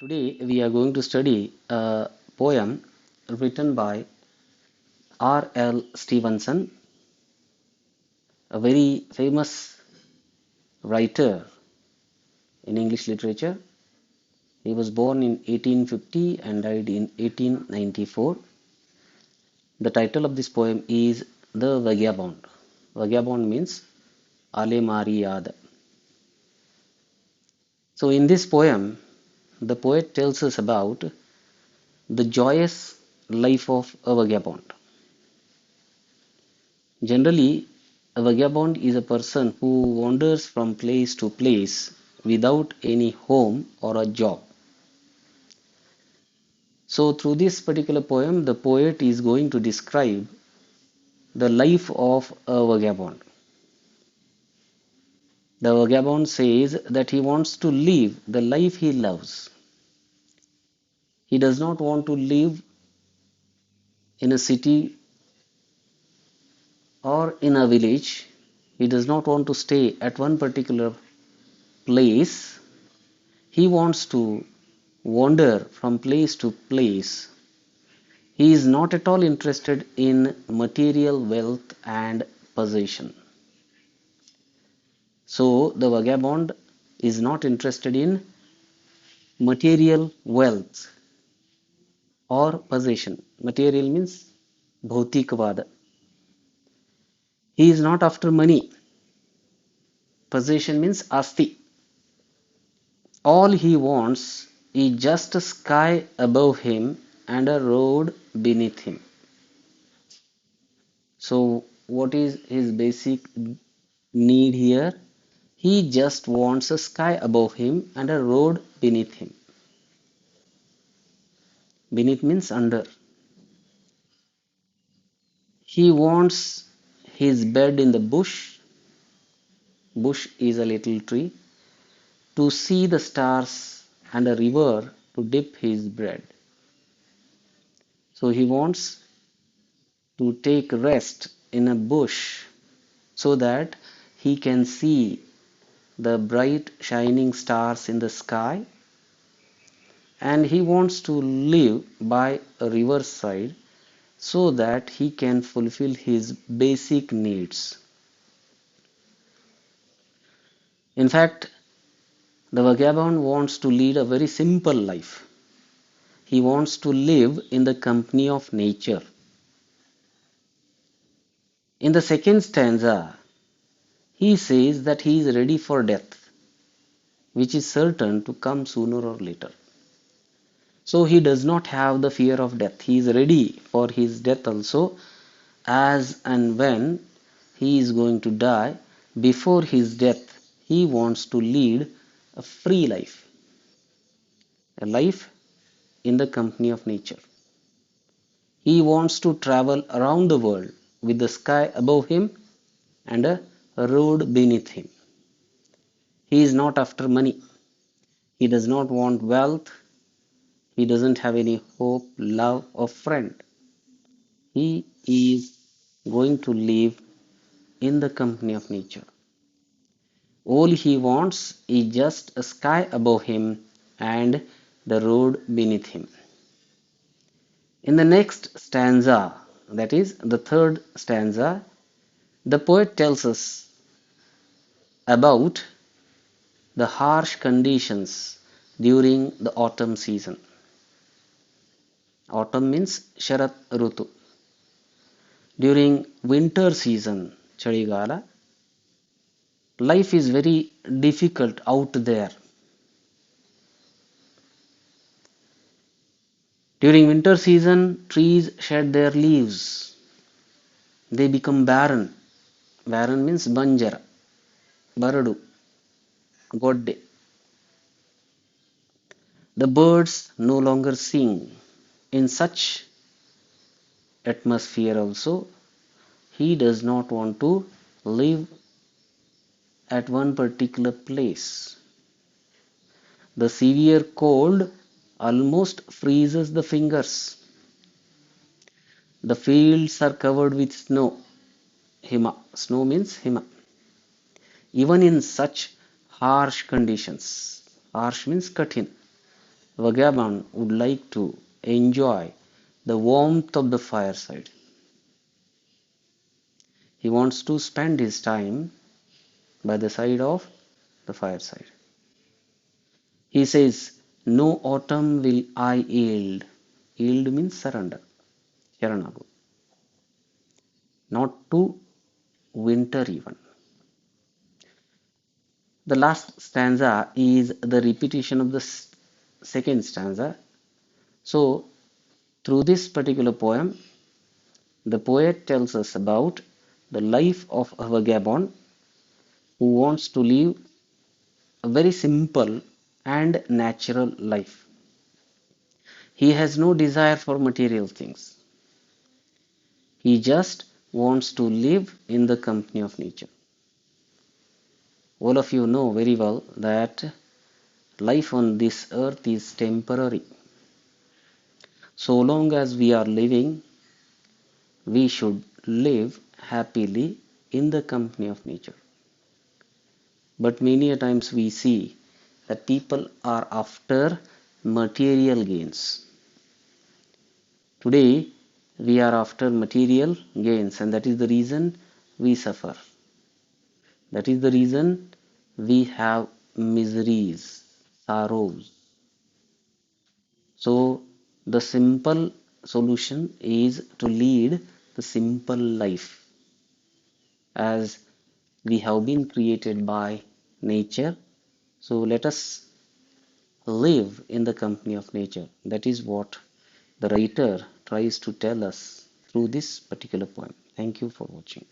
Today we are going to study a poem written by R.L. Stevenson, a very famous writer in English literature. He was born in 1850 and died in 1894. The title of this poem is The Vagabond. Vagabond means Alemariad. So in this poem, the poet tells us about the joyous life of a vagabond. Generally, a vagabond is a person who wanders from place to place without any home or a job. So, through this particular poem, the poet is going to describe the life of a vagabond. The vagabond says that he wants to live the life he loves. He does not want to live in a city or in a village. He does not want to stay at one particular place. He wants to wander from place to place. He is not at all interested in material wealth and possession. So the vagabond is not interested in material wealth or possession. Material means bhautikvada. He is not after money. Possession means asti. All he wants is just a sky above him and a road beneath him. So what is his basic need here? He just wants a sky above him and a road beneath him. Beneath means under. He wants his bed in the bush. Bush is a little tree. To see the stars and a river to dip his bread. So he wants to take rest in a bush so that he can see the bright shining stars in the sky, and he wants to live by a riverside so that he can fulfill his basic needs. In fact, the vagabond wants to lead a very simple life. He wants to live in the company of nature. In the second stanza, he says that he is ready for death, which is certain to come sooner or later. So he does not have the fear of death. He is ready for his death also, as and when he is going to die. Before his death, he wants to lead a free life, a life in the company of nature. He wants to travel around the world with the sky above him and a road beneath him. He is not after money. He does not want wealth. He doesn't have any hope, love, or friend. He is going to live in the company of nature. All he wants is just a sky above him and the road beneath him. In the next stanza, that is the third stanza, the poet tells us about the harsh conditions during the autumn season. Autumn means Sharat Rutu. During winter season, Chaligala, life is very difficult out there. During winter season, trees shed their leaves. They become barren. Barren means banjara, baradu, godde. The birds no longer sing. In such atmosphere also, he does not want to live at one particular place. The severe cold almost freezes the fingers. The fields are covered with snow. Hima. Snow means hima. Even in such harsh conditions, harsh means kathin. Vagabond would like to enjoy the warmth of the fireside. He wants to spend his time by the side of the fireside. He says, "No autumn will I yield." Yield means surrender. Sharanagu. Not to winter even. The last stanza is the repetition of the second stanza. So, through this particular poem, the poet tells us about the life of a vagabond who wants to live a very simple and natural life. He has no desire for material things. He just wants to live in the company of nature. All of you know very well that life on this earth is temporary. So long as we are living, we should live happily in the company of nature. But many a times we see that people are after material gains. Today, we are after material gains, and that is the reason we suffer. That is the reason we have miseries, sorrows. So, the simple solution is to lead the simple life as we have been created by nature. So, let us live in the company of nature. That is what the writer tries to tell us through this particular poem. Thank you for watching.